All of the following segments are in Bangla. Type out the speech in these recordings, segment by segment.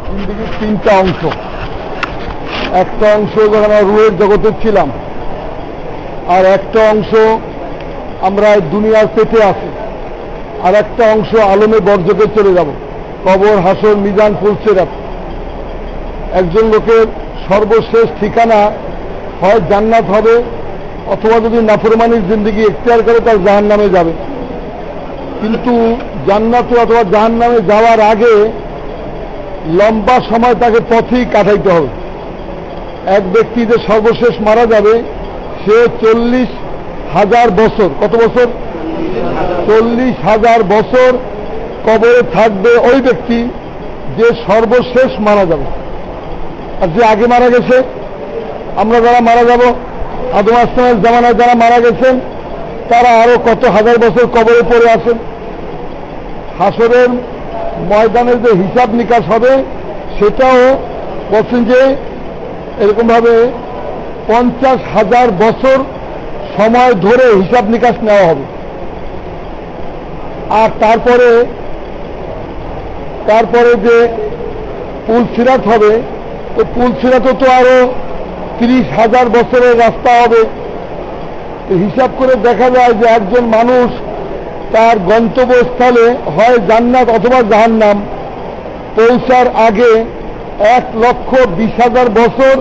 জিন্দেগির তিনটা অংশ। একটা অংশ যখন আমরা রুহের জগতে ছিলাম, আর একটা অংশ আমরা দুনিয়ার পেটে আছি, আর একটা অংশ আলমে বর্জকে চলে যাব, কবর, হাসর, মিজান, ফুলসিরাত। একজন লোকের সর্বশেষ ঠিকানা হয় জান্নাত হবে, অথবা যদি নাফরমানির জিন্দেগি এখতিয়ার করে তার জাহান্নামে যাবে। কিন্তু জান্নাতে অথবা জাহান্নামে যাওয়ার আগে লম্বা সময় তাকে পথেই কাটাইতে হবে। এক ব্যক্তি যে সর্বশেষ মারা যাবে, সে 40,000 বছর, কত বছর? 40,000 বছর কবরে থাকবে ওই ব্যক্তি যে সর্বশেষ মারা যাবে। আর যে আগে মারা গেছে, আমরা যারা মারা যাব, আদম আসলামের জামানায় যারা মারা গেছেন, তারা আরো কত হাজার বছর কবরে পড়ে আছেন। হাসরের ময়দানের যে হিসাব নিকাশ হবে, সেটাও বলছেন যে এরকম ভাবে 50,000 বছর সময় ধরে হিসাব নিকাশ নেওয়া হবে। আর তারপরে যে পুলসিরাত হবে, তো পুলসিরাতও তো আরো 30,000 বছরের রাস্তা হবে। হিসাব করে দেখা যায় যে একজন মানুষ তার গন্তব্যস্থলে হয় জান্নাত অথবা জাহান্নাম পৌঁছার আগে 1,20,000 বছর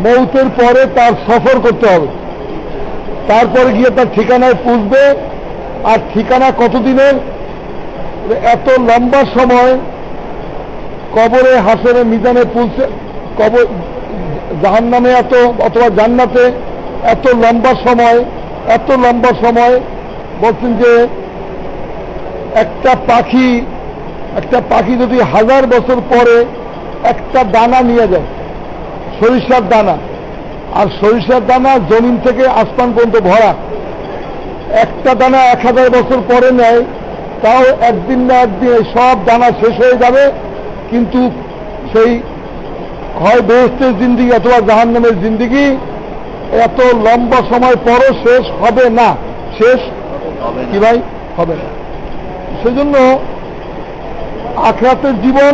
মৌতের পরে তার সফর করতে হবে। তারপরে গিয়ে তার ঠিকানায় পৌঁছবে। আর ঠিকানা কতদিনের? এত লম্বা সময় কবরে, হাসরে, মিজানে পৌঁছে, কবর, জাহান্নামে এত অথবা জান্নাতে এত লম্বা সময় বলছেন যে একটা পাখি যদি 1000 বছর পরে একটা দানা নিয়ে যায়, সরিষার দানা, আর সরিষার দানা জমিন থেকে আসমান পর্যন্ত ভরা, একটা দানা 1000 বছর পরে নেয়, তাও একদিন না একদিন সব দানা শেষ হয়ে যাবে। কিন্তু সেই হয় বেহেশতের জিন্দিগি অথবা জাহান্নামের জিন্দিগি এত লম্বা সময় পরও শেষ হবে না। শেষ কি ভাই? হবে না। সেজন্য আখিরাতের জীবন,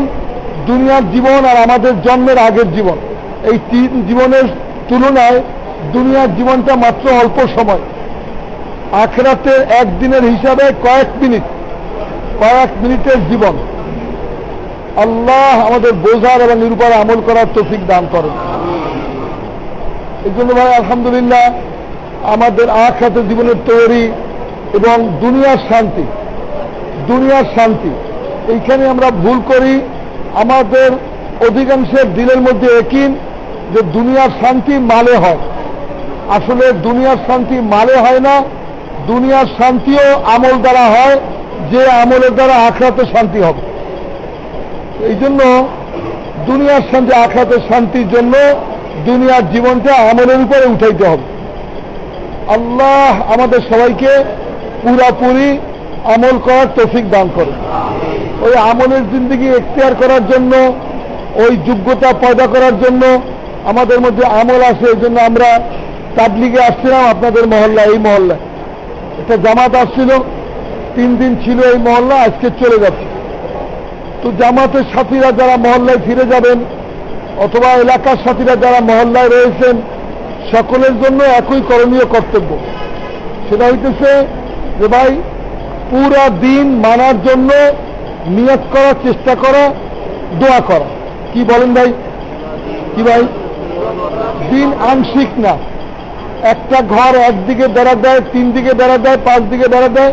দুনিয়ার জীবন আর আমাদের জন্মের আগের জীবন, এই 3 জীবনের তুলনায় দুনিয়ার জীবনটা মাত্র অল্প সময়। আখিরাতের একদিনের হিসাবে কয়েক মিনিটের জীবন। আল্লাহ আমাদের বোঝার এবং এর উপর আমল করার তৌফিক দান করেন। এই জন্য ভাই আলহামদুলিল্লাহ, আমাদের আখিরাতের জীবনের তৈরি এবং দুনিয়ার শান্তি, এইখানে আমরা ভুল করি। আমাদের অধিকাংশের দিলের মধ্যে একই যে দুনিয়ার শান্তি মালে হয়। আসলে দুনিয়ার শান্তি মালে হয় না, দুনিয়ার শান্তিও আমল দ্বারা হয়, যে আমলের দ্বারা আখিরাতের শান্তি হবে। এই জন্য দুনিয়ার শান্তি, আখিরাতের শান্তির জন্য দুনিয়ার জীবনটা আমলের উপরে উঠাইতে হবে। আল্লাহ আমাদের সবাইকে পুরাপুরি আমল করার তৌফিক দান করে। ওই আমলের জিন্দেগি এখতিয়ার করার জন্য, ওই যোগ্যতা পয়দা করার জন্য আমাদের মধ্যে আমল আসে। এই জন্য আমরা তাবলিগে আসছিলাম আপনাদের মহল্লায়, এই মহল্লায় একটা জামাত আসছিল, 3 দিন ছিল এই মহল্লা, আজকে চলে যাচ্ছে। তো জামাতের সাথীরা যারা মহল্লায় ফিরে যাবেন, অথবা এলাকার সাথীরা যারা মহল্লায় রয়েছেন, সকলের জন্য একই করণীয় কর্তব্য। সেটা হইতেছে যে ভাই, পুরা দিন মানার জন্য নিয়ত করার চেষ্টা করা, দোয়া করা। কি বলেন ভাই? কি ভাই? দিন আংশিক না। একটা ঘর একদিকে বেড়া দেয়, 3 দিকে বেড়া দেয়, 5 দিকে বেড়া দেয়,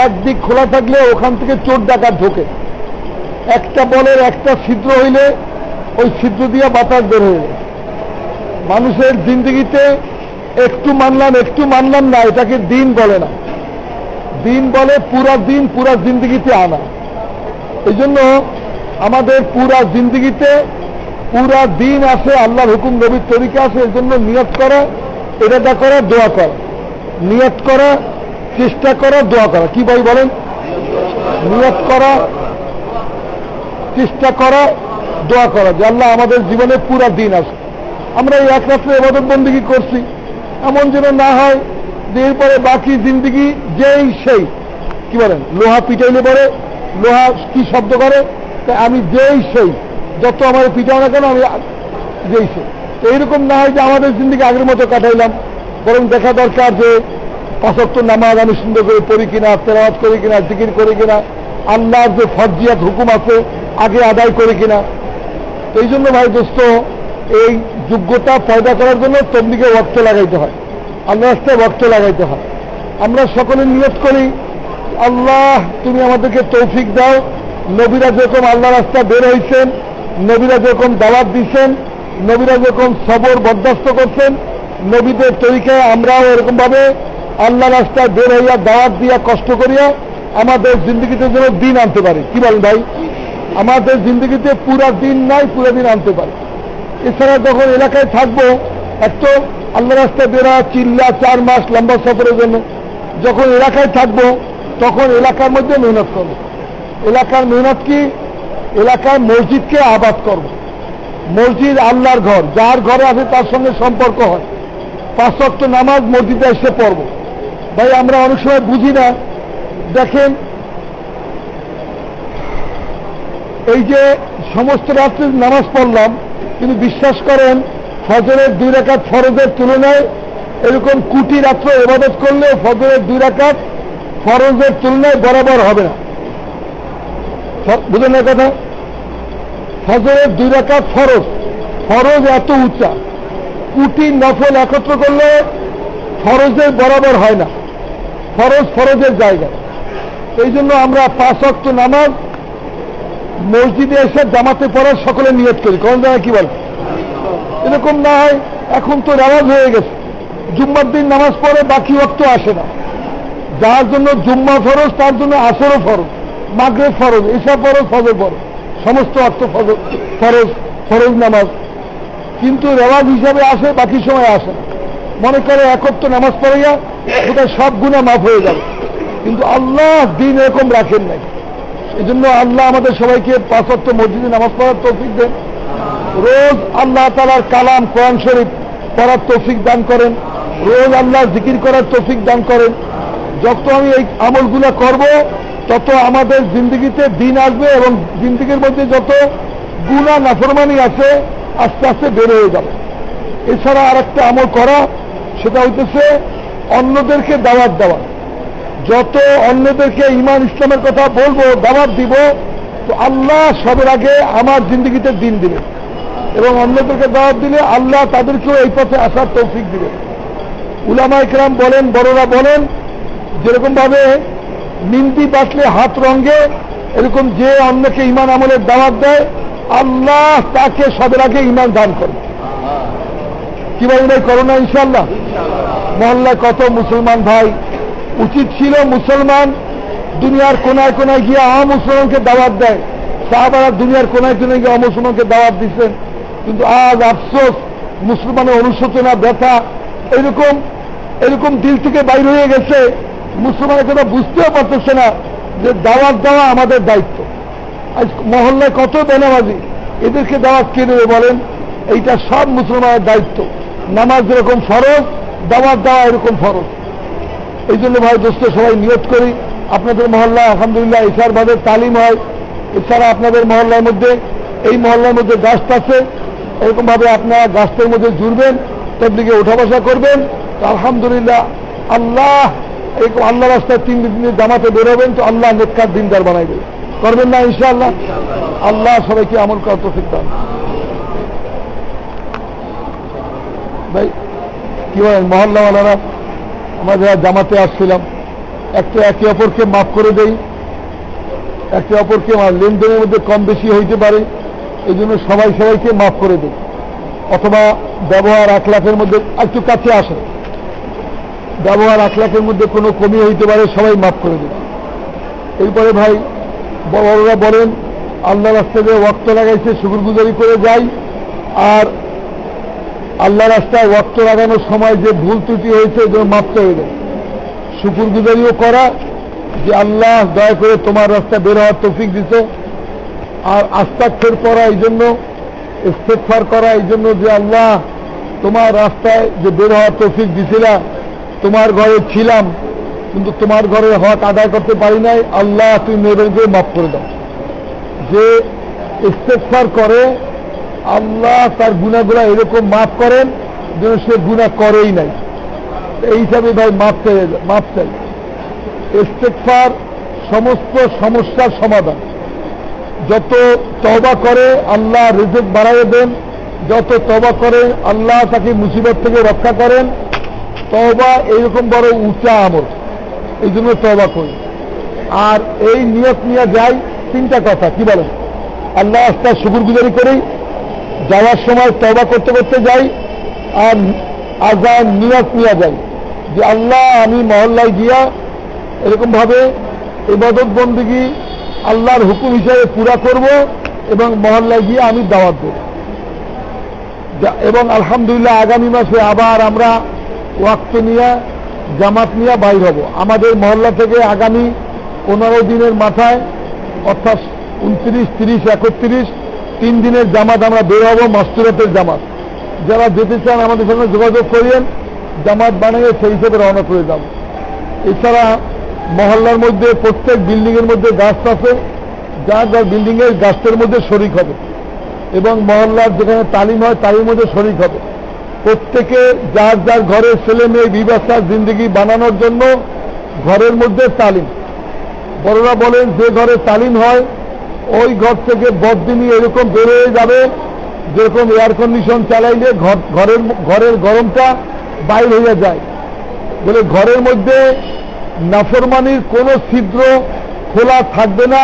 একদিক খোলা থাকলে ওখান থেকে চোর ডাকাত ঢোকে। একটা বলের একটা ছিদ্র হইলে ওই ছিদ্র দিয়ে বাতাস বের হয়ে যায়। মানুষের জিন্দগিতে একটু মানলাম না, এটাকে দিন বলে না। দিন বলে পুরা দিন, পুরা জিন্দগিতে আনা। এই জন্য আমাদের পুরা জিন্দগিতে পুরা দিন আছে, আল্লাহর হুকুম, নবীর তরিকা আছে। এই জন্য নিয়ত করা, এটা করা, দোয়া করা, নিয়ত করা, চেষ্টা করা, দোয়া করা। কি ভাই বলেন? নিয়ত করা, চেষ্টা করা, দোয়া করা যে আল্লাহ আমাদের জীবনে পুরা দিন আছে। আমরা এই এক রাত্রে ইবাদত বন্দেগী করছি, এমন যেন না হয় যে এরপরে বাকি জিন্দগি যেই সেই, কি বলেন, লোহা পিটাইলে পরে লোহা কি শব্দ করে? তাই আমি যেই সেই, যত আমার পিটাও না কেন আমি যেই সেই। তো এইরকম না হয় যে আমাদের জিন্দিগি আগের মতো কাটাইলাম, বরং দেখা দরকার যে 5 ওয়াক্ত নামাজ আমি সুন্দর করে পড়ি কিনা, তেলাওয়াত করি কিনা, জিকির করি কিনা, আল্লাহর যে ফরজিয়াত হুকুম আছে আগে আদায় করি কিনা। তো এই জন্য ভাই দোস্ত, এই যোগ্যতা পয়দা করার জন্য তবলিগে ওয়াক্ত লাগাইতে হয়, আল্লাহ রাস্তায় ওয়াক্ত লাগাইতে হয়। আমরা সকলে নিয়ত করি, আল্লাহ তুমি আমাদেরকে তৌফিক দাও, নবীরা যেরকম আল্লাহ রাস্তা বের হয়েছেন, নবীরা যেরকম দাওয়াত দিচ্ছেন, নবীরা যেরকম সবর বরদাস্ত করছেন, নবীদের তরিকায় আমরাও এরকম ভাবে আল্লাহ রাস্তায় বের হইয়া দাওয়াত দিয়া কষ্ট করিয়া আমাদের জিন্দগিতে যেন দিন আনতে পারি। কি বলেন ভাই? আমাদের জিন্দগিতে পুরা দিন নাই, পুরা দিন আনতে পারি। এছাড়া যখন এলাকায় থাকবো, একটু আল্লাহ রাস্তায় বেরা চিল্লা 4 মাস লম্বা সফরের জন্য, যখন এলাকায় থাকবো তখন এলাকার মধ্যে মেহনত করবো। এলাকার মেহনত কি? এলাকার মসজিদকে আবাদ করব। মসজিদ আল্লাহর ঘর, যার ঘরে আছে তার সঙ্গে সম্পর্ক হয়। 5 ওয়াক্ত নামাজ মসজিদে এসে পড়ব। ভাই আমরা অনেক সময় বুঝি না, দেখেন এই যে সমস্ত রাত্রে নামাজ পড়লাম, কিন্তু বিশ্বাস করেন ফজরের 2 রাকাত ফরজের তুলনায় এরকম কোটি রাত্র ইবাদত করলে ফজরের 2 রাকাত ফরজের তুলনায় বরাবর হবে না। বুঝলেন না কথা? ফজরের 2 রাকাত ফরজ, ফরজ এত উঁচা, কোটি নফল একত্র করলে ফরজের বরাবর হয় না, ফরজ ফরজের জায়গায়। এই জন্য আমরা 5 ওয়াক্ত নামাজ মসজিদে এসে জামাতে পড়ার সকলে নিয়ত করি। কোন জায়গায় কি বল? এরকম না হয়, এখন তো রেওয়াজ হয়ে গেছে, জুম্মার দিন নামাজ পড়ে বাকি ওয়াক্ত আসে না। যার জন্য জুম্মা ফরজ তার জন্য আসরও ফরজ, মাগরিব ফরজ, ইশা ফরজ, ফজর ফরজ, সমস্ত ওয়াক্ত ফরজ ফরজ নামাজ। কিন্তু রেওয়াজ হিসাবে আসে, বাকি সময় আসে না। মনে করে একত্র নামাজ পড়িয়া ওটা সব গুনাহ মাফ হয়ে যাবে, কিন্তু আল্লাহ দিন এরকম রাখেন নাই। এই জন্য আল্লাহ আমাদের সবাইকে 5 ওয়াক্ত মসজিদে নামাজ পড়ার তৌফিক দেন। রোজ আল্লাহ তাআলার কালাম কোরআন শরীফ পড়ার তৌফিক দান করেন, রোজ আল্লাহ জিকির করার তৌফিক দান করেন। যত আমি এই আমলগুলো করব তত আমাদের জিন্দগিতে দিন আসবে, এবং জিন্দগির মধ্যে যত গুনাহ নাফরমানি আছে আস্তে আস্তে বের হয়ে যাবে। এছাড়া আরেকটা আমল করা, সেটা হইতেছে অন্যদেরকে দাওয়াত দেওয়া। যত অন্যদেরকে ঈমান ইসলামের কথা বলবো, দাওয়াত দিব, তো আল্লাহ সবের আগে আমার জিন্দগিতে দিন দিবে, এবং অন্যদেরকে দাওয়াত দিলে আল্লাহ তাদেরকেও এই পথে আসার তৌফিক দিবে। উলামায়ে কেরাম বলেন, বড়রা বলেন, যেরকম ভাবে মিন্দি বাঁচলে হাত রঙে, এরকম যে অন্যকে ঈমান আমলের দাওয়াত দেয় আল্লাহ তাকে সবের আগে ঈমান দান করে। কি বলেন ভাই? করো না ইনশাআল্লাহ? মহল্লায় কত মুসলমান ভাই, উচিত ছিল মুসলমান দুনিয়ার কোনায় কোনায় গিয়ে মুসলমানকে দাওয়াত দেয়। সাহাবারা দুনিয়ার কোনায় কোনায় গিয়ে মুসলমানকে দাওয়াত দিচ্ছেন, কিন্তু আজ আফসোস, মুসলমানের অনুশোচনা, ব্যথা এরকম এরকম দিল থেকে বাইর হয়ে গেছে, মুসলমানের কথা বুঝতেও পারতেছে না যে দাওয়াত দেওয়া আমাদের দায়িত্ব। আজ মহল্লায় কত বেনামাজি, এদেরকে দাওয়াত কে দেবে বলেন? এইটা সব মুসলমানের দায়িত্ব। নামাজ যেরকম ফরজ, দাওয়াত দেওয়া এরকম ফরজ। এই জন্য ভাই দোস্ত সবাই নিয়ত করি, আপনাদের মহল্লায় আলহামদুলিল্লাহ ইশার বাদের তালিম হয়। এছাড়া আপনাদের মহল্লার মধ্যে, এই মহল্লার মধ্যে গাছ আছে, এরকম ভাবে আপনারা গাছের মধ্যে জুড়বেন, তাবলীগে ওঠা বসা করবেন। তো আলহামদুলিল্লাহ আল্লাহ এরকম আল্লাহ রাস্তায় 3 দিন জামাতে বেরোবেন, তো আল্লাহ নেককার দিনদার বানাইবে। করবেন না ইনশাআল্লাহ? আল্লাহ সবাইকে আমল করার তৌফিক দান। ভাই কি বলেন মহল্লাওয়ালারা? আমরা যারা জামাতে আসছিলাম, একটা একে অপরকে মাফ করে দেই, একে অপরকে লেনদেনের মধ্যে কম বেশি হইতে পারে, এই জন্য সবাই সবাইকে মাফ করে দেই। অথবা ব্যবহার আখলাকের মধ্যে একটু কাছে আসে, ব্যবহার আখলাকের মধ্যে কোনো কমি হইতে পারে, সবাই মাফ করে দেয়। এরপরে ভাই বড়রা বলেন, আল্লাহ রাস্তায় যে ওয়াক্ত লাগাইছে শুকরগুজারি করে যাই, আর আল্লাহ রাস্তায় ওয়াক্ত লাগানোর সময় যে ভুল ত্রুটি হয়েছে এগুলো মাফ করে দেয়। শুকরগুজারিও করা যে আল্লাহ দয়া করে তোমার রাস্তায় বের হওয়ার তৌফিক দিত, আর আস্তাগফির করা এই জন্য, ইস্তেগফার করা এই জন্য যে আল্লাহ তোমার রাস্তায় যে বের হওয়ার তৌফিক দিছিলা, তোমার ঘরে ছিলাম কিন্তু তোমার ঘরের হক আদায় করতে পারি নাই, আল্লাহ তুমি মেহরবানি করে মাফ করে দাও। যে ইস্তেগফার করে আল্লাহ তার গুনাহগুলো এরকম মাফ করেন যেন সে গুনাহ করেই নাই। এই হিসাবে ভাই মাফ চাই। ইস্তেগফার সমস্ত সমস্যার সমাধান। যত তওবা করে আল্লাহ রিজিক বাড়াইয়ে দেন, যত তওবা করে আল্লাহ তাকে মুসিবত থেকে রক্ষা করেন। তওবা এইরকম বড় উঁচা আমল, এই জন্য তওবা করি। আর এই নিয়ত নিয়ে যাই তিনটা কথা, কি বলেন? আল্লাহ আস্তার শুকরগুজারি করি, যাওয়ার সময় তওবা করতে করতে যাই, আর আজান নিয়ত নিয়ে যাই যে আল্লাহ আমি মহল্লায় গিয়া এরকমভাবে ইবাদত বন্দেগী আল্লাহর হুকুম হিসাবে পুরা করব এবং মহল্লায় গিয়ে আমি দাওয়াত দেব। এবং আলহামদুলিল্লাহ আগামী মাসে আবার আমরা ওয়াক্ত নিয়ে জামাত নিয়ে বাইর হব। আমাদের মহল্লা থেকে আগামী 15 দিনের মাথায় অর্থাৎ 29, 30, 31 3 দিনের জামাত আমরা বের হব, মাস্তুরাতের জামাত। যারা যেতে চান আমাদের সঙ্গে যোগাযোগ করিয়েন, জামাত বানিয়ে সেই হিসেবে রওনা করে যাব। এছাড়া মহল্লার মধ্যে প্রত্যেক বিল্ডিংয়ের মধ্যে গাছ আছে, যার যার বিল্ডিংয়ের গাছের মধ্যে শরিক হবে এবং মহল্লার যেখানে তালিম হয় তালির মধ্যে শরিক হবে। প্রত্যেকে যার যার ঘরে ছেলে মেয়ে বিবাসার জিন্দগি বানানোর জন্য ঘরের মধ্যে তালিম। বড়রা বলেন যে ঘরে তালিম হয় ওই ঘর থেকে বদদিনী এরকম বের হয়ে যাবে যেরকম এয়ার কন্ডিশন চালাইলে ঘরের গরমটা বাইর হয়ে যায়। বলে ঘরের মধ্যে নাফরমানির কোনো ছিদ্র খোলা থাকবে না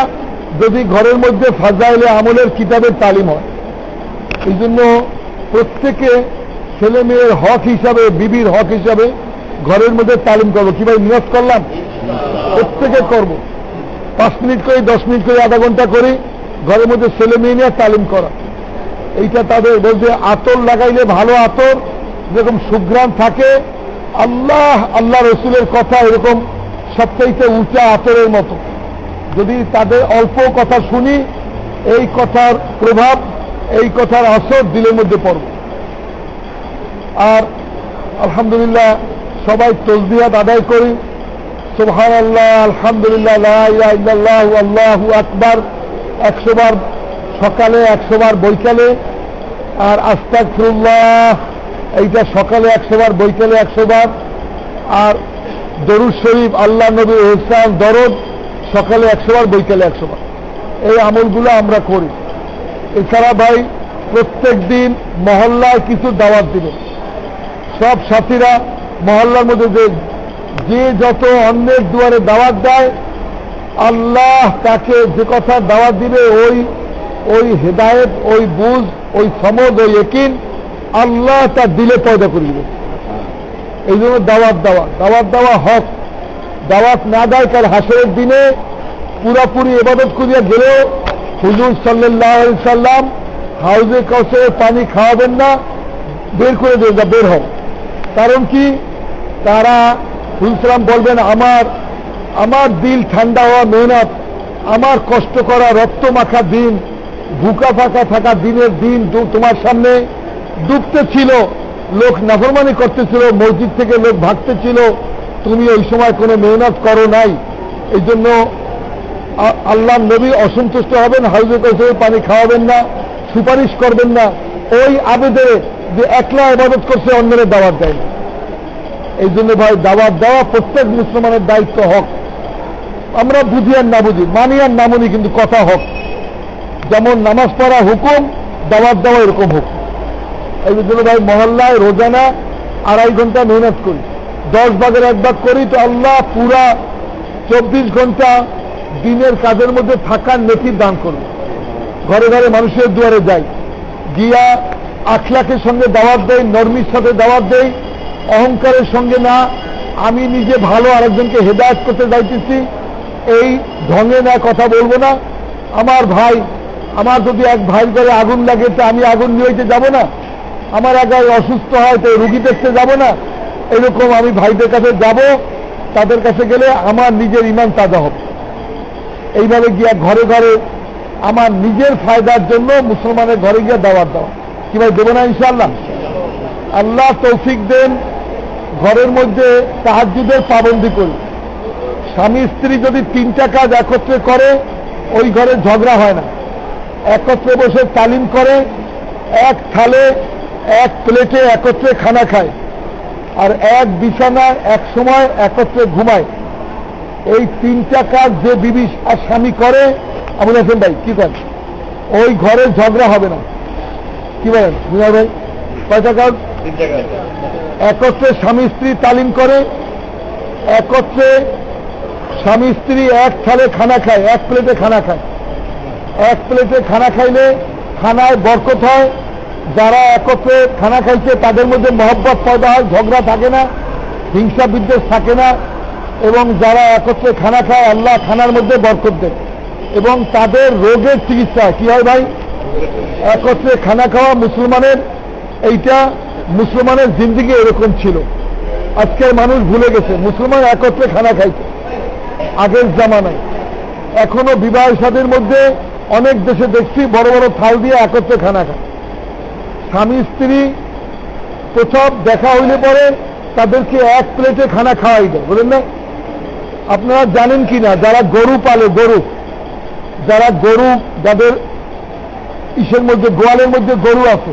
যদি ঘরের মধ্যে ফাজাইলে আমলের কিতাবের তালিম হয়। এই জন্য প্রত্যেকে ছেলে মেয়ের হক হিসাবে, বিবির হক হিসাবে ঘরের মধ্যে তালিম করবো। কি ভাই নিয়ত করলাম? প্রত্যেকে করব। 5 মিনিট করে, 10 মিনিট করে, আধা ঘন্টা করে ঘরের মধ্যে ছেলে মেয়ে নিয়ে তালিম করা। এইটা তাদের বলতে আতর লাগাইলে ভালো আতর যেরকম সুঘ্রাণ থাকে, আল্লাহ রসুলের কথা এরকম সবচাইতে উঁচা আতরের মতো। যদি তাদের অল্প কথা শুনি, এই কথার প্রভাব, এই কথার আসর দিলের মধ্যে পড়বে। আর আলহামদুলিল্লাহ সবাই তাসবিহাত আদায় করি। সুবহানাল্লাহ, আলহামদুলিল্লাহ, লা ইলাহা ইল্লাল্লাহ, আল্লাহু আকবার 100 বার সকালে, 100 বার বৈকালে। আর আস্তাগফিরুল্লাহ এইটা সকালে 100 বার, বৈকালে 100 বার। আর দরুদ শরীফ, আল্লাহ নবী ইহসান দরদ সকালে 100 বার, বৈকালে 100 বার। এই আমলগুলো আমরা করি। এছাড়া ভাই প্রত্যেক দিন মহল্লায় কিছু দাওয়াত দিবেন। সব সাথীরা মহল্লার মধ্যে যে যত অন্যের দুয়ারে দাওয়াত দেয়, আল্লাহ তাকে যে কথা দাওয়াত দিবে ওই হেদায়েত, ওই বুঝ, ওই সমদ, ওই ইয়াকিন আল্লাহ তার দিলে পয়দা করে দিবে। এই জন্য দাওয়াত দেওয়া হক। দাওয়াত না দেয় কাল হাসরের দিনে পুরাপুরি ইবাদত করিয়া গেলেও হুজুর সাল্লাল্লাহু আলাইহি সাল্লাম হাউজে কাউসারে পানি খাওয়াবেন না, বের করে দেবেন, বের হও। কারণ কি? তারা হুজুর সাল্লাম বলবেন আমার দিল ঠান্ডা হওয়া মেহনত, আমার কষ্ট করা রক্ত মাখা দিন, বুকা ফাঁকা থাকা দিনের দিন তোমার সামনে ডুবতে ছিল, লোক নাফরমানি করতেছিল, মসজিদ থেকে লোক ভাগতেছিল, তুমি ওই সময় কোনো মেহনত করো নাই। এই জন্য আল্লাহ নবী অসন্তুষ্ট হবেন, হাউজে কাউসারে পানি খাওয়াবেন না, সুপারিশ করবেন না। ওই আবেদে যে একলা ইবাদত করছে, অন্যের দাওয়াত দেয় না। এই জন্য ভাই দাওয়াত দেওয়া প্রত্যেক মুসলমানের দায়িত্ব, হক। আমরা বুঝি আর না বুঝি, মানি আর না মানি, কিন্তু কথা হক। যেমন নামাজ পড়া হুকুম, দাওয়াত দেওয়া এরকম হুকুম। এই জন্য ভাই মহল্লায় রোজানা 2.5 ঘন্টা মেহনত করি, 10 ভাগের 1 ভাগ করি, তো আল্লাহ পুরা 24 ঘন্টা দিনের কাজের মধ্যে থাকার নেকির দান করবে। ঘরে ঘরে মানুষের দুয়ারে যাই, গিয়া আখলাকের সঙ্গে দাওয়াত দেই, নরমির সাথে দাওয়াত দেই, অহংকারের সঙ্গে না। আমি নিজে ভালো, আরেকজনকে হেদায়েত করতে যাইতেছি, এই ঢঙে না কথা বলবো না। আমার ভাই, আমার যদি এক ভাই করে আগুন লাগে তো আমি আগুন নিয়ে যাব না? আমার একাই অসুস্থ হয় তো রুগী দেখতে যাব না? এরকম আমি ভাইদের কাছে যাব, তাদের কাছে গেলে আমার নিজের ঈমান তাজা হবে। এইভাবে গিয়া ঘরে ঘরে আমার নিজের ফায়দার জন্য মুসলমানের ঘরে গিয়ে দাওয়াত দেওয়া। কি ভাই দেবো না ইনশাআল্লাহ? আল্লাহ তৌফিক দেন। ঘরের মধ্যে তাহাজ্জুদের পাবন্দি করি। স্বামী স্ত্রী যদি 3টা কাজ একত্রে করে, ওই ঘরে ঝগড়া হয় না। একত্রে বসে তালিম করে, এক থালে এক প্লেটে একত্রে খানা খায়, আর এক বিছানায় এক সময় একত্রে ঘুমায়। এই তিনটা কাজ যে বিবি আর স্বামী করে, আবুল হাসান ভাই কি করেন, ওই ঘরে ঝগড়া হবে না। কি বলেন মিয়া ভাই? কয়টা কাজ? একত্রে স্বামী স্ত্রী তালিম করে, একত্রে স্বামী স্ত্রী এক থালে খানা খায়, এক প্লেটে খানা খায়। এক প্লেটে খানা খাইলে খানায় বরকত হয়, যারা একত্রে খানা খাইছে তাদের মধ্যে মহব্বত পয়দা হয়, ঝগড়া থাকে না, হিংসা বিদ্বেষ থাকে না, এবং যারা একত্রে খানা খায় আল্লাহ খানার মধ্যে বরকত দেয় এবং তাদের রোগের চিকিৎসা কি হয় ভাই? একত্রে খানা খাওয়া মুসলমানের, এইটা মুসলমানের জিন্দিগি এরকম ছিল। আজকের মানুষ ভুলে গেছে মুসলমান একত্রে খানা খাইছে আগের জামানায়। এখনো বিবাহ শাদীর মধ্যে অনেক দেশে দেখছি বড় বড় থাল দিয়ে একত্রে খানা খায়। স্বামী স্ত্রী প্রথম দেখা হইলে পরে তাদেরকে এক প্লেটে খানা খাওয়াই দেয়, বলেন না? আপনারা জানেন কি না, যারা গরু পালে, যারা গরু, যাদের ইসের মধ্যে গোয়ালের মধ্যে গরু আছে,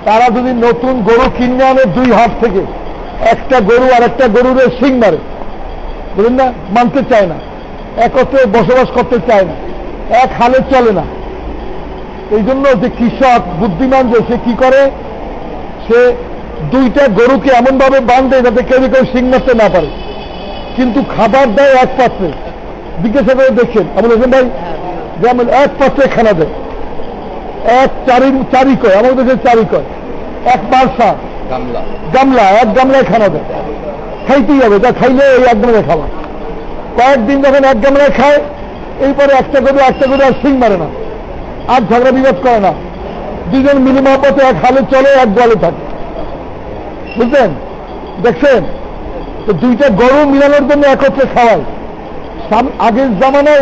তারা যদি নতুন গরু কিনে আনে দুই হাত থেকে, একটা গরু আর একটা গরুর শিং মারে, বলেন না? মানতে চায় না, একত্রে বসবাস করতে চায় না, এক হালে চলে না। এই জন্য যে কৃষক বুদ্ধিমান, যে সে কি করে, সে দুইটা গরুকে এমন ভাবে বাঁধে যাতে কেউ কেউ শিং মারতে না পারে, কিন্তু খাবার দেয় এক পাত্রে। জিজ্ঞাসা করে দেখছেন আবুল হাসান ভাই, যেমন এক পাত্রে খানা দেয়, এক চারি কয়, আমাদের দেশে চারি কয়, এক বারসা গামলা, এক গামলায় খানা দেয়। খাইতেই হবে, যা খাইলে এই এক গামলায় খাওয়া। কয়েকদিন যখন এক গামলায় খায়, এরপরে একটা গরু আর শিং মারে না, আর ঝগড়া বিবাদ করে না, দুজন মিলিমহব্বতে এক হালে চলে, এক গোয়ালে থাকে। বুঝলেন? দেখছেন তো দুইটা গরু মিলানোর জন্য একত্রে খাওয়ায়। আগের জামানায়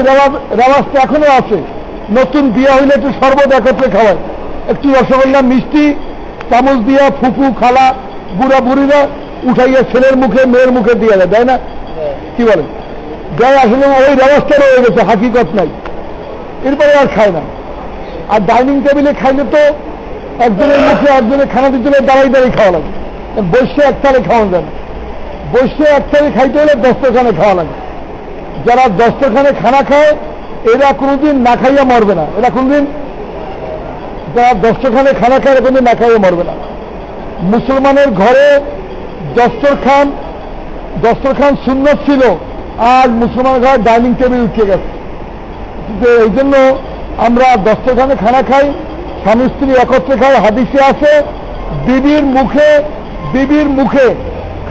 রেওয়াজটা এখনো আছে, নতুন বিয়া হইলে একটু শরবত একত্রে খাওয়ায়, একটু রসগোল্লা মিষ্টি চামচ দিয়া ফুফু খালা বুড়া বুড়িরা উঠাইয়া ছেলের মুখে মেয়ের মুখে দিয়ে দেয়, তাই না? কি বলেন? দেয়, আসলে ওই রেওয়াজটা রয়ে গেছে, হাকিকত নাই। এরপরে আর খায় না। আর ডাইনিং টেবিলে খাইলে তো একজনের মুখে একজনের খানা দিতে হলে দাঁড়াই দাঁড়িয়ে খাওয়া লাগে, বসে একসাথে খাওয়া যায় না। বসে একসাথে খাইতে হলে দস্তরখানে খাওয়া লাগে। যারা দস্তরখানে খানা খায় এরা কোনোদিন না খাইয়া মরবে না, এরা কোনোদিন, যারা দস্তরখানে খানা খায় এরা কোনোদিন না খাইয়া মরবে না। মুসলমানের ঘরে দস্তরখান সুন্নত ছিল, আর মুসলমানের ঘরে ডাইনিং টেবিল উঠে গেছে। এই জন্য আমরা দস্তরখানে খানা খাই, স্বামী স্ত্রী একত্রে খাই। হাদিসে আছে বিবির মুখে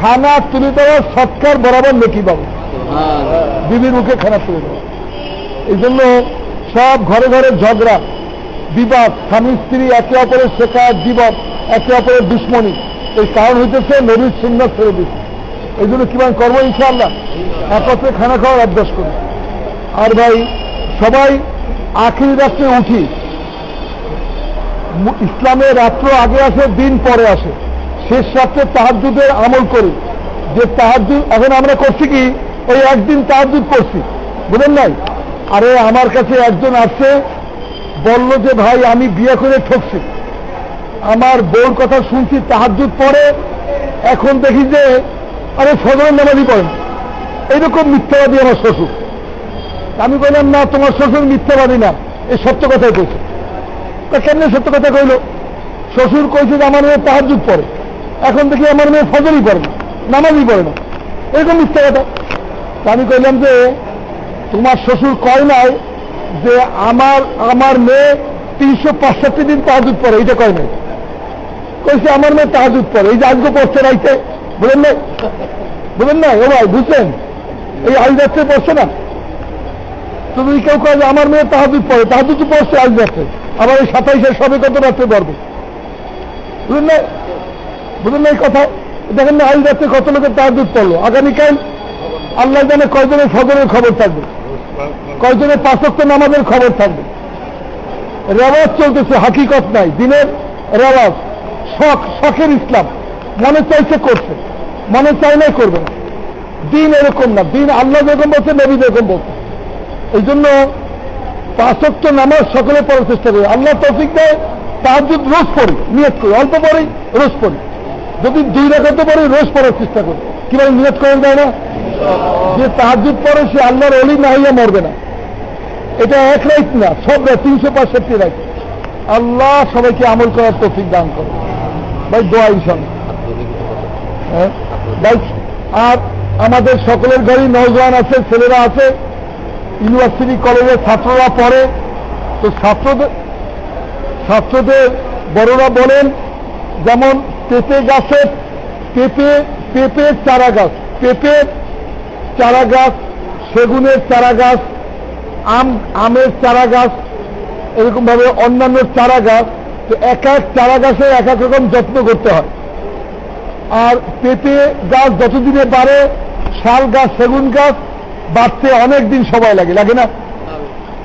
খানা তুলে দেওয়ার সৎকার বরাবর নেকি পাবো, বিবির মুখে খানা তুলে দেওয়া। এই জন্য সব ঘরে ঘরে ঝগড়া বিবাদ, স্বামী স্ত্রী একে অপরের শেখায় বিবাদ, একে অপরের দুশ্মনী। এই কারণ হইতেছে নবীর সুন্নাত ছেড়ে দিচ্ছে। এই জন্য কিভাবে করবো? ইনশাআল্লাহ একত্রে খানা খাওয়ার অভ্যাস করি। আর ভাই সবাই আখিরি রাত্রে উঠি, ইসলামের রাত্র আগে আসে, দিন পরে আসে। শেষ রাত্রে তাহাজ্জুদের আমল করি, যে তাহাজ্জুদ এখন আমরা করছি কি, ওই একদিন তাহাজ্জুদ করছি, বুঝলেন নাই? আরে আমার কাছে একজন আসছে, বলল যে ভাই আমি বিয়ে করে ঠকছি, আমার বউর কথা শুনছি তাহাজ্জুদ পড়ে, এখন দেখি যে আরে ফজরের নামাজই পড়েন। এইরকম মিথ্যাবাদী আমার শ্বশুর। আমি বললাম না, তোমার শ্বশুর মিথ্যাবাদী না, এই সত্য কথাই কইছে। কেমনি সত্য কথা কইল? শ্বশুর কইছে যে আমার মেয়ে তাহাজ্জুদ পড়ে, এখন দেখি আমার মেয়ে ফজরই পড়ে না, নামাজই পড়ে না, এরকম মিথ্যা কথা। আমি কইলাম যে তোমার শ্বশুর কয় নাই যে আমার মেয়ে 365 দিন তাহাজ্জুদ পড়ে, এইটা কয় নাই। কইছে আমার মেয়ে তাহাজ্জুদ পড়ে, এই যে আজকে পড়ছে রাইতে, বুঝলেন না? ও ভাই বুঝছেন, এই আজ রাত্রে পড়ছে না। তো যদি কেউ কয় যে আমার মেয়ে তাহাজ্জুদ পড়ে, তাহাজ্জুদ তো পড়ছে আজ রাত্রে, আবার এই 27-এ সবে কত রাত্রে পড়বে, বুঝলেন না এই কথা? দেখেন না, আজ রাত্রে কত লোকের তাহাজ্জুদ পড়লো, আগামীকাল আল্লাহ জানে কয়জনের ফজরের খবর থাকবে, কয়জনের 5 ওয়াক্ত নামাজের খবর থাকবে। রেওয়াজ চলতেছে, হাকিকত নাই, দিনের রেওয়াজ, শখের ইসলাম। মনে চাইছে করছে, মনে চাই নাই করবে না। দিন এরকম না, দিন আল্লাহ যেরকম বলছে, নবী যেরকম বলছে। এই জন্য 5 ওয়াক্ত নামাজ সকলে পড়ার চেষ্টা করি, আল্লাহ তৌফিক দেয় তাহাজ্জুদ রোজ পড়ি, নিয়ত করি, অল্প পড়ি রোজ পড়ি, যদি 2 রাকাত পড়ি রোজ পড়ার চেষ্টা করি। কিভাবে নিয়ত করেন যায় না, যে তাহাজ্জুদ পড়ে সে আল্লাহর ওলি না হইয়া মরবে না। এটা এক রাত না, সব রাত, 365 রাত। আল্লাহ সবাইকে আমল করার তৌফিক দান করে ভাই, দোয়া ইনশাআল্লাহ। হ্যাঁ ভাই, আর আমাদের সকলের ঘরেই নওজোয়ান আছে, ছেলেরা আছে, ইউনিভার্সিটি কলেজের ছাত্ররা পড়ে। তো ছাত্রদের বড়রা বলেন, যেমন পেঁপে গাছের পেঁপের চারা গাছ, পেঁপের চারা গাছ, সেগুনের চারা গাছ, আমের চারা গাছ, এরকম ভাবে অন্যান্য চারা গাছ। তো এক এক চারা গাছে এক এক রকম যত্ন করতে হয়। আর পেঁপে গাছ যতদিনে বাড়ে, শাল গাছ, সেগুন গাছ বাড়তে অনেক দিন সময় লাগে, লাগে না?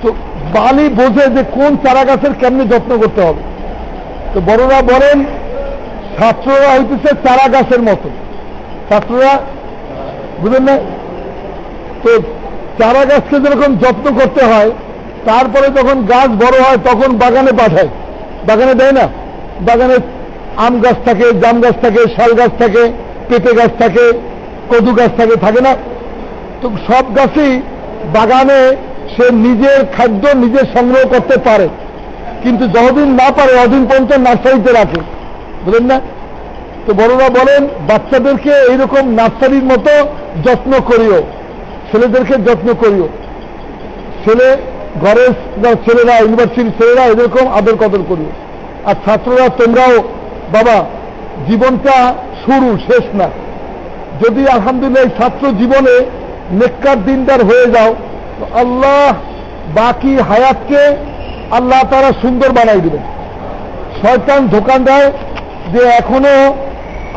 তো বালি বোঝে যে কোন চারা গাছের কেমনে যত্ন করতে হবে। তো বড়রা বলেন, ছাত্ররা হইতেছে চারা গাছের মতো, ছাত্ররা বুঝলেন না? তো চারা গাছকে যেরকম যত্ন করতে হয়, তারপরে যখন গাছ বড় হয় তখন বাগানে পাঠায়, বাগানে দেয় না? বাগানে আম গাছ থাকে, জাম গাছ থাকে, শাল গাছ থাকে, পেঁপে গাছ থাকে, কদু গাছ থাকে, থাকে না? তো সব গাছই বাগানে সে নিজের খাদ্য নিজে সংগ্রহ করতে পারে, কিন্তু যতদিন না পারে অদিন পর্যন্ত নার্সারিতে রাখে, বুঝলেন না? তো বড়রা বলেন, বাচ্চাদেরকে এইরকম নার্সারির মতো যত্ন করিও, ছেলেদেরকে যত্ন করিও। ঘরের ছেলেরা, ইউনিভার্সিটির ছেলেরা এরকম আদর কদর করিও। আর ছাত্ররা তোমরাও বাবা, জীবনটা শুরু, শেষ না। যদি আলহামদুলিল্লাহ এই ছাত্র জীবনে নেককার দিনদার হয়ে যাও, তো আল্লাহ বাকি হায়াতকে আল্লাহ তারা সুন্দর বানাই দিবেন। শয়তান ধোঁকা দেয় যে এখনো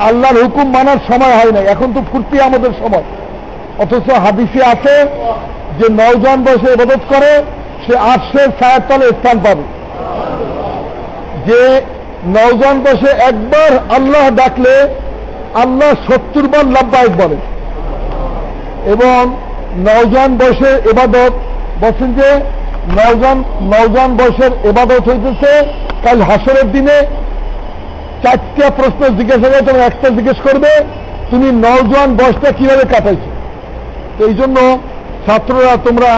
আল্লাহর হুকুম মানার সময় হয় নাই, এখন তো ফুর্তি আমাদের সময়। অথচ হাদিসে আছে যে নওজোয়ান বয়সে ইবাদত করে সে আরশের ছায়ার তলে স্থান পাবে। যে নওজোয়ান বয়সে একবার আল্লাহ ডাকলে আল্লাহ 70 বার লাব্বাইক বলে। এবং নওজোয়ান বয়সের ইবাদত বলছেন যে নওজোয়ান বয়সের ইবাদত হইতেছে কাল হাসরের দিনে 4টা প্রশ্ন জিজ্ঞাসা করে, তোমার একটা জিজ্ঞেস করবে তুমি নওজোয়ান বয়সটা কিভাবে কাটাইছো। তো এই জন্য ছাত্ররা তোমরা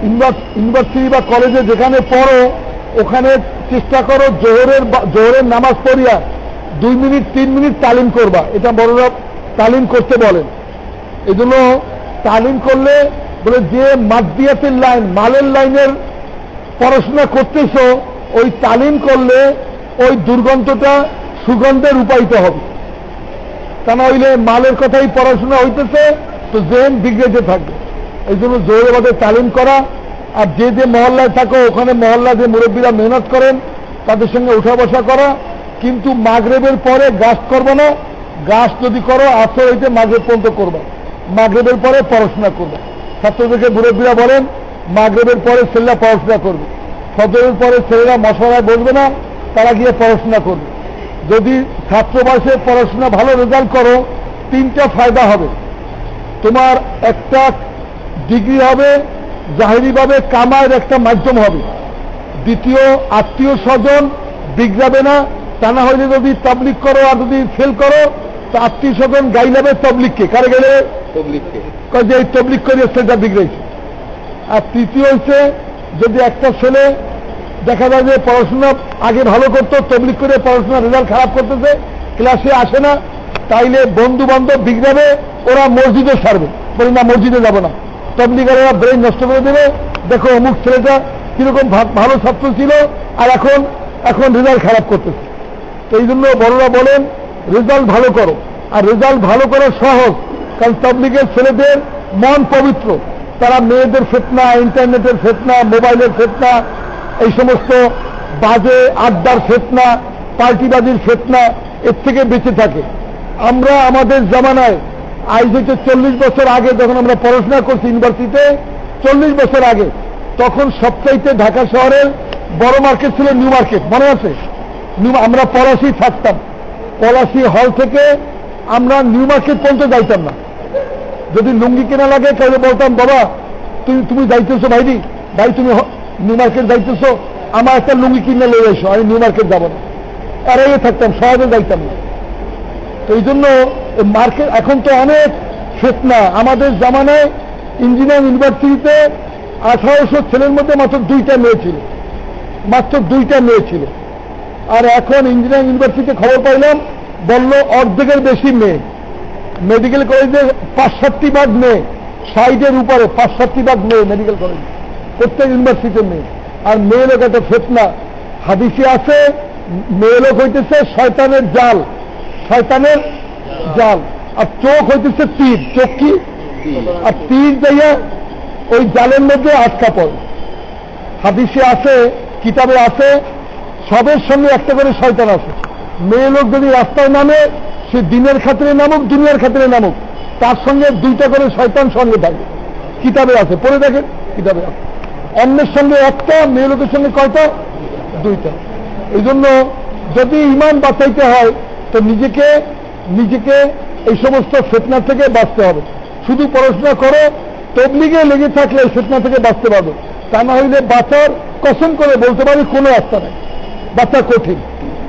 ইউনিভার্সিটি বা কলেজে যেখানে পড়ো ওখানে চেষ্টা করো জোহরের নামাজ পড়িয়া 2 মিনিট 3 মিনিট তালিম করবা। এটা বড়রা তালিম করতে বলেন। এই জন্য তালিম করলে বলে যে মাদ্দিয়াতের লাইন, মালের লাইনের পড়াশোনা করতেছ, ওই তালিম করলে ওই দুর্গন্ধটা সুগন্ধে রূপায়িত হবে। তা না হইলে মালের কথাই পড়াশোনা হইতেছে তো জেন বিগড়েতে থাকবে। এই জন্য জোহরের তালিম করা। আর যে যে মহল্লায় থাকো ওখানে মহল্লা যে মুরব্বীরা মেহনত করেন তাদের সঙ্গে উঠা বসা করা। কিন্তু মাগরিবের পরে গাছ করবো না, গাছ যদি করো আসর হইতে মাগরিব পর্যন্ত করবা, মাগরিবের পরে পড়াশোনা করবে। ছাত্রদেরকে মুরব্বীরা বলেন মাগরিবের পরে ছেলেরা পড়াশোনা করবে, ফজরের পরে ছেলেরা মশলায় বসবে না, তারা গিয়ে পড়াশোনা করবে। যদি ছাত্র বয়সে পড়াশোনা ভালো রেজাল্ট করো 3টা ফায়দা হবে। তোমার একটা ডিগ্রি হবে, জাহিরিভাবে কামায়ের একটা মাধ্যম হবে। দ্বিতীয়, আত্মীয় স্বজন বিগড়াবে না। তা না হইলে যদি তাবলিগ করো আর যদি ফেল করো তো আত্মীয় স্বজন গাইলাবে তবলিগকে, কারে গাইলে? তবলিগকে, যে এই তবলিগ করে সেটা বিগড়েছে। আর তৃতীয় হচ্ছে, যদি একটা ছেলে দেখা যায় যে পড়াশোনা আগে ভালো করতো, তবলিগ করে পড়াশোনা রেজাল্ট খারাপ করতেছে, ক্লাসে আসে না, তাইলে বন্ধু বান্ধব বিগড়াবে, ওরা মসজিদে ছাড়বে, বলি না মসজিদে যাবো না। তবলিগারেরা ব্রেন নষ্ট করে দেবে, দেখো অমুক ছেলেটা কিরকম ভালো ছাত্র ছিল আর এখন রেজাল্ট খারাপ করতেছে। তো এই জন্য বড়রা বলেন রেজাল্ট ভালো করো। আর রেজাল্ট ভালো করা সহজ, কারণ তবলিগের ছেলেদের মন পবিত্র, তারা মেয়েদের ফিতনা, ইন্টারনেটের ফিতনা, মোবাইলের ফিতনা, এই সমস্ত বাজে আড্ডার ফিতনা, পার্টিবাজির ফিতনা, এর থেকে বেঁচে থাকে। আমরা আমাদের জামানায় আজ হচ্ছে 40 বছর আগে যখন আমরা পড়াশোনা করছি ইউনিভার্সিটিতে, 40 বছর আগে, তখন সবচাইতে ঢাকা শহরের বড় মার্কেট ছিল নিউ মার্কেট, মনে আছে? আমরা পলাশি থাকতাম, পলাশি হল থেকে আমরা নিউ মার্কেট পর্যন্ত যাইতাম না। যদি লুঙ্গি কেনা লাগে তাহলে বলতাম বাবা তুমি যাইতেছো ভাই তুমি নিউ মার্কেট যাইতেছো, আমার একটা লুঙ্গি কিনে লয়ে এসো, আমি নিউ মার্কেট যাবো না, এড়াইয়ে থাকতাম, সহজে যাইতাম না। তো এই জন্য মার্কেট এখন তো অনেক ফিতনা। আমাদের জামানায় ইঞ্জিনিয়ারিং ইউনিভার্সিটিতে 1800 ছেলের মধ্যে মাত্র 2টা মেয়ে ছিল, মাত্র 2টা মেয়ে ছিল। আর এখন ইঞ্জিনিয়ারিং ইউনিভার্সিটিতে খবর পাইলাম, বললো অর্ধেকের বেশি মেয়ে। মেডিকেল কলেজে 65% মেয়ে, 60-এর উপরে 65% মেয়ে মেডিকেল কলেজে, প্রত্যেক ইউনিভার্সিটির মেয়ে। আর মেয়ে লোক একটা ফিতনা, হাদিসে আছে মেয়ে লোক হইতেছে শয়তানের জাল, শয়তানের জাল। আর চোখ হইতেছে তীর, চোখ কি? আর তীর যাইয়া ওই জালের মধ্যে আটকা পড়ে। হাদিসে আছে, কিতাবে আছে, সবের সঙ্গে একটা করে শয়তান আছে। মেয়ে লোক যদি রাস্তায় নামে, সে দিনের খাতিরে নামুক, দুনিয়ার খাতিরে নামুক, তার সঙ্গে 2টা করে শয়তান সঙ্গে থাকে। কিতাবে আছে, পড়ে দেখেন, কিতাবে আছে। অন্যের সঙ্গে একটা, মেয়ে লোকের সঙ্গে কয়টা? 2টা। এই জন্য যদি ঈমান বাঁচাইতে হয় তো নিজেকে এই সমস্ত ফিতনা থেকে বাঁচতে হবে। শুধু পড়াশোনা করো, তবলিগে লেগে থাকলে ফিতনা থেকে বাঁচতে পারবে। তা না হইলে বাঁচার কসম করে বলতে পারি কোনো রাস্তা নেই, বাঁচা কঠিন।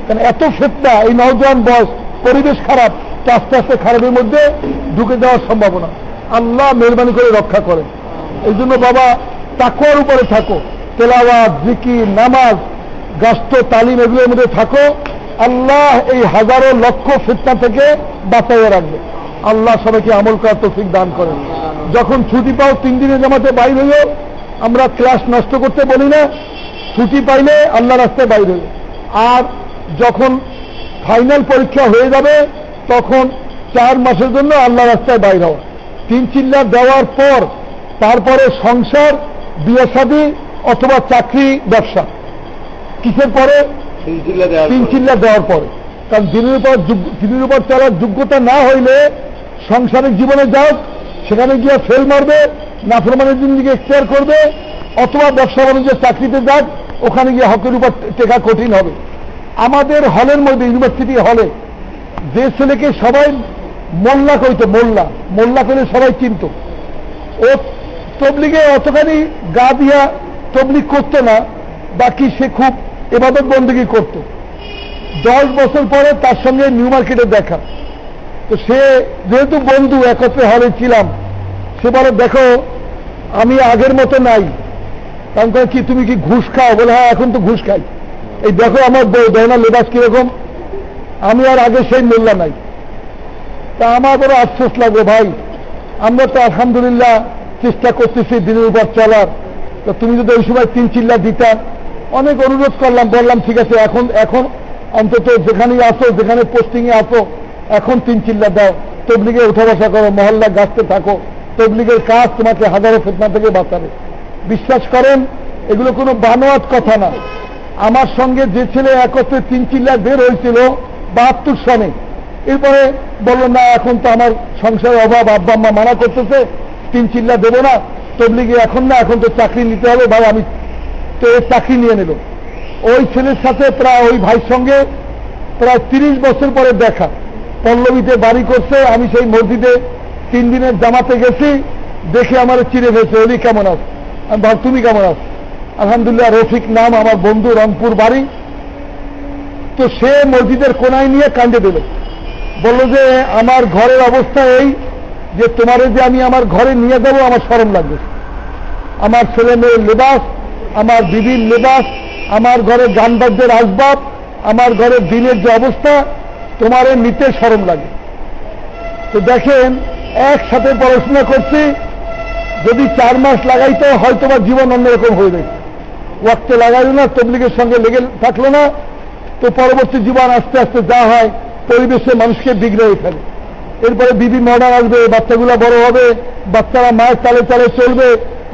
কারণ এত ফিতনা, এই নওজোয়ান বয়স, পরিবেশ খারাপ, তো আস্তে আস্তে খারাপের মধ্যে ঢুকে যাওয়ার সম্ভাবনা। আল্লাহ মেহরবানি করে রক্ষা করেন। এই জন্য বাবা তাকওয়ার উপরে থাকো, তেলাওয়াত, জিকির, নামাজ, গাস্ত, তালিম, এগুলোর মধ্যে থাকো। আল্লাহ এই হাজারো লক্ষ ফিতনা থেকে বাঁচাইয়ে রাখবে। আল্লাহ সবাইকে আমল করার তৌফিক দান করেন। যখন ছুটি পাও 3 দিনের জামাতে বাইর হইও। আমরা ক্লাস নষ্ট করতে বলি না, ছুটি পাইলে আল্লাহ রাস্তায় বাইর হইও। আর যখন ফাইনাল পরীক্ষা হয়ে যাবে তখন 4 মাসের জন্য আল্লাহ রাস্তায় বাইর হওয়া। 3 চিল্লা দেওয়ার পর তারপরে সংসার, বিয়ে শাদী অথবা চাকরি, ব্যবসা। কিসের পরে? 3 চিল্লা দেওয়ার পরে। কারণ দিনের উপর চলার যোগ্যতা না হইলে সংসারিক জীবনে যাও, সেখানে গিয়ে ফেল মারবে, নাফরমানের জিন্দেগি এখতিয়ার করবে, অথবা ব্যবসা বাণিজ্যের চাকরিতে যাক, ওখানে গিয়ে হকের উপর টেকা কঠিন হবে। আমাদের হলের মধ্যে, ইউনিভার্সিটি হলে যে ছেলেকে সবাই মোল্লা কইতো, মোল্লা কইলে সবাই চিনত, ও তবলিগে অতখানি গা দিয়া তবলিগ করতো না, বাকি সে খুব ইবাদত বন্দেগী করত। 10 বছর পরে তার সঙ্গে নিউ মার্কেটে দেখা, তো সে যেহেতু বন্ধু, একত্রে হলে ছিলাম, সে বলে দেখো আমি আগের মতো নাই। কারণ কি তুমি কি ঘুষ খাও? বলে হ্যাঁ, এখন তো ঘুষ খাই। এই দেখো আমার দেহনা লেবাস কিরকম, আমি আর আগে সেই মোল্লা নাই। তা আমার বড় আফসোস লাগবে, ভাই আমরা তো আলহামদুলিল্লাহ চেষ্টা করতেছি দিনের উপর চলার। তো তুমি যদি ওই সময় 3 চিল্লা দিতা। অনেক অনুরোধ করলাম, বললাম ঠিক আছে, এখন অন্তত যেখানেই আসো, যেখানে পোস্টিংয়ে আসো, এখন 3 চিল্লা দাও, তবলিগে উঠা বসা করো, মহল্লা গাছতে থাকো। তবলিগের কাজ তোমাকে হাজারো ফিতনা থেকে বাঁচাবে। বিশ্বাস করেন, এগুলো কোনো বানোয়াট কথা না। আমার সঙ্গে যে ছেলে একত্রে 3 চিল্লা বের হয়েছিল 72 সনে, এরপরে বললো না এখন তো আমার সংসারের অভাব, আব্বা আম্মা মানা করতেছে, 3 চিল্লা দেবো না, তবলিগে এখন না, এখন তো চাকরি নিতে হবে ভাই। আমি তো এই চাকরি নিয়ে নিল। ওই ছেলের সাথে ওই ভাইয়ের সঙ্গে প্রায় 30 বছর পরে দেখা। পল্লবীতে বাড়ি করছে, আমি সেই মসজিদে 3 দিনের জামাতে গেছি, দেখে আমার চিড়ে ফেলছে, ওলি কেমন আস? আমি ভাব তুমি কেমন আস? আলহামদুলিল্লাহ, রফিক নাম, আমার বন্ধু, রংপুর বাড়ি। তো সে মসজিদের কোনায় নিয়ে কান্দে দিল, বলল যে আমার ঘরের অবস্থা এই যে তোমারে যে আমি আমার ঘরে নিয়ে যাবো, আমার শরম লাগবে। আমার ছেলে মেয়ের লেবাস, আমার বিবির লেবাস, আমার ঘরে গান বাদ্যের আসবাব, আমার ঘরের দিনের যে অবস্থা, তোমারে নিতে শরম লাগে। তো দেখেন, একসাথে পড়াশোনা করছি, যদি 4 মাস লাগাইতো হয়তো বা জীবন অন্যরকম হয়ে যেত। ওয়াক্তে লাগাইল না, তবলিগের সঙ্গে লেগে থাকলো না, তো পরবর্তী জীবন আস্তে আস্তে যা হয়, পরিবেশে মানুষকে বিগড়ে ফেলে। এরপরে বিবি মডার্ন আসবে, বাচ্চাগুলা বড় হবে, বাচ্চারা মায়ের তালে তালে চলবে,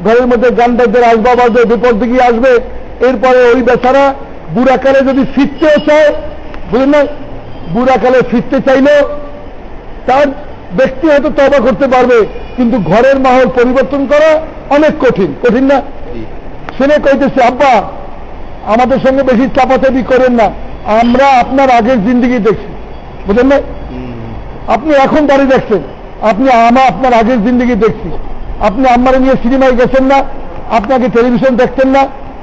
ঘরের মধ্যে গান বাদ্যের আসবাব আসবে, বিপদ দিকে আসবে। এরপরে ওই বেচারা বুড়াকালে যদি ফিরতেও চায়, বুঝলেন না, বুড়াকালে ফিরতে চাইলেও তার ব্যক্তি হয়তো তওবা করতে পারবে, কিন্তু ঘরের মাহল পরিবর্তন করা অনেক কঠিন, কঠিন না? শুনে কইতেছে, আব্বা আমাদের সঙ্গে বেশি চাপাচাপি করেন না, আমরা আপনার আগের জিন্দিগি দেখছি, বুঝলেন না? আপনি এখন দাঁড়িয়ে দেখছেন, আপনার আগের জিন্দিগি দেখছি। আপনি আম্মারে নিয়ে সিনেমায় গেছেন না, আপনাকে টেলিভিশন দেখতেন না,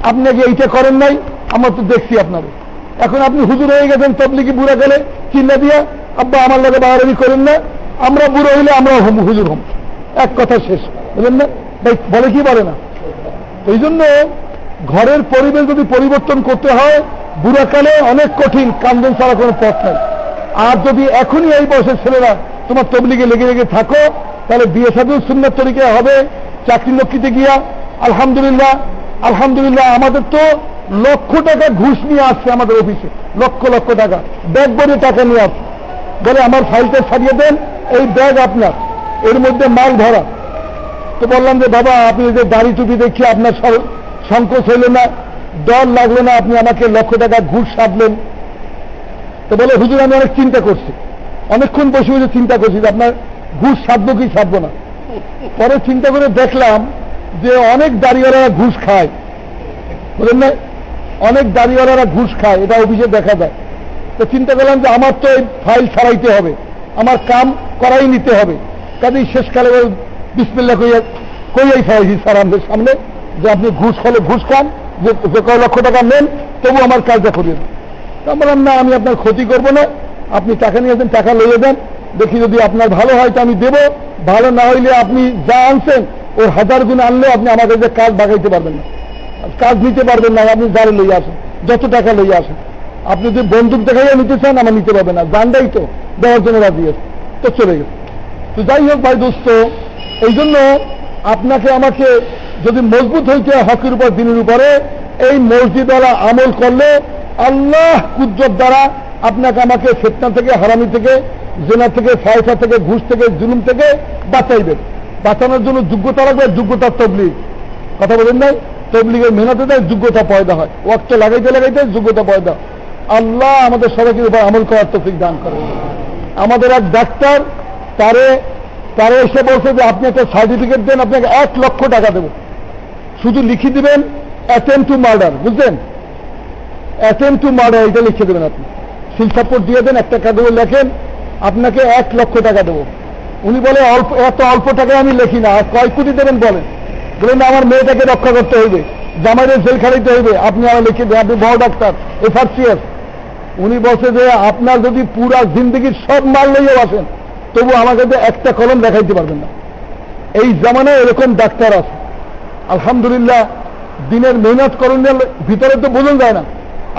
আপনি কি এইটা করেন নাই? আমরা তো দেখছি আপনারে। এখন আপনি হুজুর হয়ে গেছেন, তবলিগি বুড়া গেলে চিল্লা দিয়া আব্বা আমার লাগে বাড়াবাড়ি করেন না, আমরা বুড়ো হইলে আমরা হুজুর হম, এক কথা শেষ, বুঝলেন না ভাই? বলে কি বলে না? এই জন্য ঘরের পরিবেশ যদি পরিবর্তন করতে হয় বুড়াকালে অনেক কঠিন, কান্দন ছাড়া কোনো পথ নাই। আর যদি এখনই এই বয়সের ছেলেরা তোমার তবলিগে লেগে লেগে থাকো, তাহলে বিয়ে শাদীও সুন্নাত তরিকায় হবে। চাকরি লক্ষ্মীতে গিয়া আলহামদুলিল্লাহ আলহামদুলিল্লাহ আমাদের তো লক্ষ টাকা ঘুষ নিয়ে আসছে আমাদের অফিসে, লক্ষ লক্ষ টাকা ব্যাগ ভরে টাকা নিয়ে আসছে। বলে আমার ফাইলটা ছাড়িয়ে দেন, এই ব্যাগ আপনার, এর মধ্যে মাল ভরা। তো বললাম যে বাবা আপনি যে দাড়ি টুপি দেখি আপনার সংকোচ হইল না, ডর লাগলো না, আপনি আমাকে লক্ষ টাকা ঘুষ সাধলেন? তো বলে হুজুর আমি অনেক চিন্তা করছি, অনেকক্ষণ বসে বসে চিন্তা করছি যে আপনার ঘুষ সাধবো কি সাধবো না। পরে চিন্তা করে দেখলাম যে অনেক দাড়িওয়ালারা ঘুষ খায়, বুঝলেন না? অনেক দাড়িওয়ালারা ঘুষ খায়, এটা অফিসে দেখা যায়। তো চিন্তা করলাম যে আমার তো এই ফাইল ছাড়াইতে হবে, আমার কাম করাই নিতে হবে। কাজেই শেষকালে বিসমিল্লাহ কইয়াই ছাড়াইছি স্যার আমাদের সামনে যে আপনি ঘুষ হলে ঘুষ খান, যে কয় লক্ষ টাকা নেন, তবু আমার কাজটা করিয়ে দেন। বললাম না আমি আপনার ক্ষতি করবো না, আপনি টাকা নিয়ে আসেন, টাকা লইয়ে দেন, দেখি যদি আপনার ভালো হয় তো আমি দেবো, ভালো না হইলে আপনি যা আনছেন ওর 1000 গুণ আনলেও আপনি আমাকে যে কাজ বাগাইতে পারবেন না, কাজ নিতে পারবেন না। আপনি যারে লইয়ে আসেন, যত টাকা লইয়ে আসেন, আপনি যদি বন্দুক দেখাইয়া নিতে চান আমার নিতে পারবেন না, জানটাই তো দেওয়ার জন্য রাজি আছে। তো চলে গেছে। তো যাই হোক ভাই দোস্ত, এই জন্য আপনাকে আমাকে যদি মজবুত হইতে হকের উপর দিনের উপরে এই মসজিদওয়ালা আমল করলে আল্লাহ কুদরত দ্বারা আপনাকে আমাকে ফিতনা থেকে, হারামি থেকে, জেনা থেকে, ফায়সা থেকে, ঘুষ থেকে, জুলুম থেকে বাঁচাইবেন। বাঁচানোর জন্য যোগ্যতা লাগবে, যোগ্যতার তবলিগ। কথা বলেন নাই? তবলিগের মেহনতে দেয় যোগ্যতা পয়দা হয়, ওয়াক্ত লাগাইতে লাগাইতে যোগ্যতা পয়দা। আল্লাহ আমাদের সবাইকে উপর আমল করার তৌফিক দান করে। আমাদের এক ডাক্তার তারে এসে বলছে যে আপনি একটা সার্টিফিকেট দেন, আপনাকে 1 লক্ষ টাকা দেবো, শুধু লিখে দিবেন অ্যাটেম্প টু মার্ডার, বুঝলেন? অ্যাটেম্প টু মার্ডার এটা লিখে দেবেন, আপনি সিল সাপোর্ট দিয়ে দেন, একটা কাগজে লেখেন আপনাকে 1 লক্ষ টাকা দেবো। উনি বলে এত অল্প টাকায় আমি লিখি না, কয় কোটি দেবেন বলেন? বলেন আমার মেয়েটাকে রক্ষা করতে হইবে, জামাইয়ের জেল খাড়াইতে হইবে, আপনি আমার লিখে দেন, আপনি বড় ডাক্তার FRCS। উনি বলছে যে আপনার যদি পুরা জিন্দগির সব মাল লইয়াও আসেন তবু আমাকে একটা কলম দেখাইতে পারবেন না। এই জামানায় এরকম ডাক্তার আছে আলহামদুলিল্লাহ। দিনের মেহনত করণের ভিতরে তো বোঝা যায় না।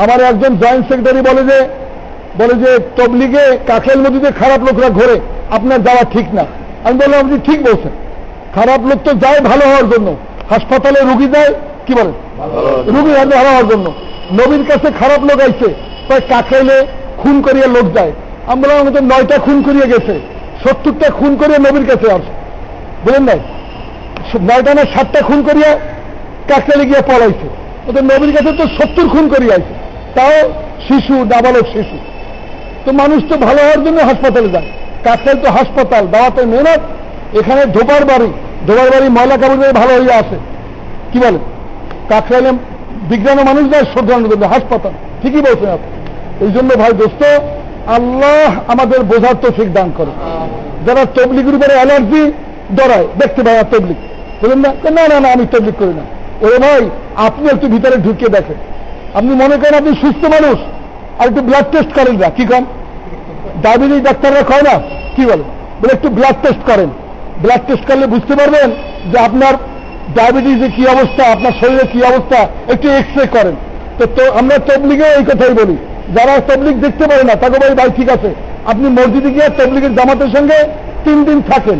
আমার একজন জয়েন্ট সেক্রেটারি বলে যে তবলিগে কাকের নদীতে খারাপ লোকরা ঘোরে, আপনার যাওয়া ঠিক না। আমি বললাম আপনি ঠিক বলছেন, খারাপ লোক তো যায় ভালো হওয়ার জন্য, হাসপাতালে রুগী যায় কি বলেন, রুগী ভালো হওয়ার জন্য। নবীর কাছে খারাপ লোক আইছে, তাই কাকেলে খুন করিয়া লোক যায়। আমি বললাম আমাদের 9টা খুন করিয়ে গেছে, 70টা খুন করিয়ে নবীর কাছে আসে, বুঝলেন নাই? 9টা না 7টা খুন করিয়া কাকতালে গিয়ে পড়াইছে। ওদের নবীর কাছে তো 70 খুন করিয়ে আইছে, তাও শিশু, নাবালক শিশু। তো মানুষ তো ভালো হওয়ার জন্য হাসপাতালে যায়, কাকতাল তো হাসপাতাল, দাওয়াতে মেহনত। এখানে ধোবার বাড়ি ময়লা কাপড় দিয়ে ভালো হইয়া আসে, কি বলেন? কাকতালে বিজ্ঞান মানুষ যায় শ্রদ্ধার জন্য, হাসপাতাল। ঠিকই বলছেন আপনি। এই জন্য ভাই দোস্ত, আল্লাহ আমাদের বোঝার তৌফিক দান করে। যারা তবলিগের উপরে অ্যালার্জি ডরায়, দেখতে পায় আর তবলিগ বলেন না, না না না আমি তবলিগ করি না। ওরে ভাই আপনি একটু ভিতরে ঢুকিয়ে দেখেন, আপনি মনে করেন আপনি সুস্থ মানুষ, আর একটু ব্লাড টেস্ট করেন না, কি কম ডায়াবেটিস ডাক্তাররা কয় না, কি বলে একটু ব্লাড টেস্ট করেন। ব্লাড টেস্ট করলে বুঝতে পারবেন যে আপনার ডায়াবেটিসের কি অবস্থা, আপনার শরীরে কি অবস্থা, একটু এক্সরে করেন। তো আমরা তবলিগে এই কথাই বলি, যারা তবলিগ দেখতে পারে না তাকে বলি ভাই ঠিক আছে আপনি মসজিদে গিয়ে তবলিগের জামাতের সঙ্গে 3 দিন থাকেন,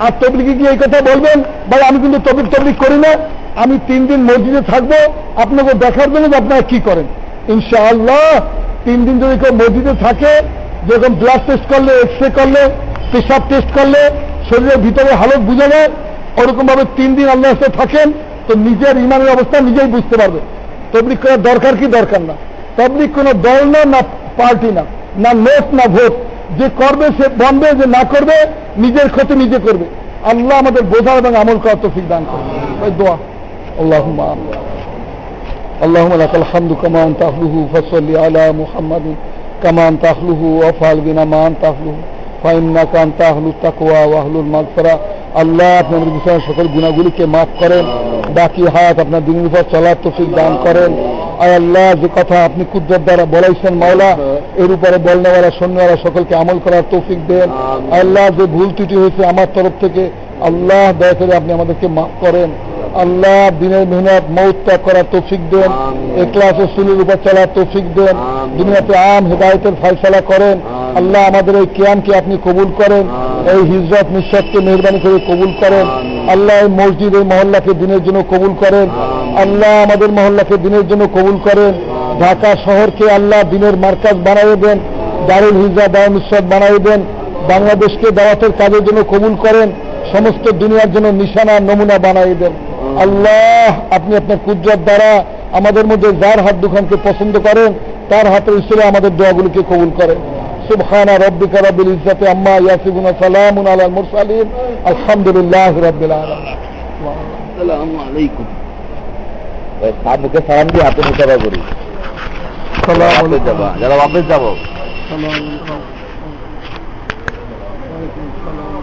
আর তবলিগে গিয়ে এই কথা বলবেন ভাই আমি কিন্তু তবলিগ করি না, আমি 3 দিন মসজিদে থাকবো আপনাকে দেখার জন্য যে আপনারা কি করেন। ইনশাআল্লাহ 3 দিন যদি কেউ মসজিদে থাকে, যেরকম ব্লাড টেস্ট করলে, এক্সরে করলে, পেশাব টেস্ট করলে শরীরের ভিতরে হালত বুঝে যায়, ওরকম ভাবে 3 দিন আল্লাহর সাথে থাকেন, তো নিজের ইমানের অবস্থা নিজেই বুঝতে পারবে তবলিগ করার দরকার কি দরকার না। তবলিগ কোন দল না, না পার্টি না, না নোট না ভোট। যে করবে সে বনবে, যে না করবে নিজের ক্ষতি নিজে করবে। আল্লাহ আমাদের বোঝার এবং আমল করার তৌফিক দান করবে। ওই দোয়া আল্লাহুম্মা اللهم لك الحمد كما أنت أهله فصل على محمد كما أنت أهله وافعل بنا ما أنت أهله فإنك أنت أهل التقوى وأهل المغفرة আল্লাহ আপনি আমাদের বিছানার সকল গুণাগুলিকে মাফ করেন, বাকি হায়াত আপনার দিনের উপর চলার তৌফিক দান করেন। আয় আল্লাহ, যে কথা আপনি কুদরত দ্বারা বলাইছেন মাওলা, এর উপরে বলনেওয়ালা শুননেওয়ালা সকলকে আমল করার তৌফিক দেন। আল্লাহ, যে ভুল ত্রুটি হয়েছে আমার তরফ থেকে, আল্লাহ দয়া করে আপনি আমাদেরকে মাফ করেন। আল্লাহ, দিনের মেহনত মৌত ত্যাগ করার তৌফিক দেন, ইখলাস ও সুন্নাহর উপর চলার তৌফিক দেন, দুনিয়াতে আম হেদায়েতের ফয়সালা করেন। আল্লাহ, আমাদের এই কিয়ামকে আপনি কবুল করেন, এই হিজরত নিঃশ্বাসকে মেহরবানি করে কবুল করেন। আল্লাহ, এই মসজিদ এই মহল্লাকে দিনের জন্য কবুল করেন। আল্লাহ, আমাদের মহল্লাকে দিনের জন্য কবুল করেন। ঢাকা শহরকে আল্লাহ দিনের মার্কাজ বানাইয়ে দেন, দারুল হিজরা দারুল ইসলাত বানাইয়ে দেন। বাংলাদেশকে দাওয়াতের কাজের জন্য কবুল করেন, সমস্ত দুনিয়ার জন্য নিশানা নমুনা বানাইয়ে দেন। আল্লাহ, আপনি আপনার কুদরত দ্বারা আমাদের মধ্যে যার হাত দুখানকে পছন্দ করেন তার হাতের ইসলে আমাদের দোয়াগুলিকে কবুল করেন। সুবহানা রাব্বিকা রাব্বিল ইজ্জাতি আম্মা ইয়াসিফুন, সালামুন আলাল মুরসালিন, আলহামদুলিল্লাহি রাব্বিল আলামিন। আসসালামু আলাইকুম। সামুকে সালাম দিয়ে হাতে মুসাফা করি। সালাম আলাইকুম। যারা বাপের যাবো। সালাম আলাইকুম। ওয়ালাইকুম সালাম।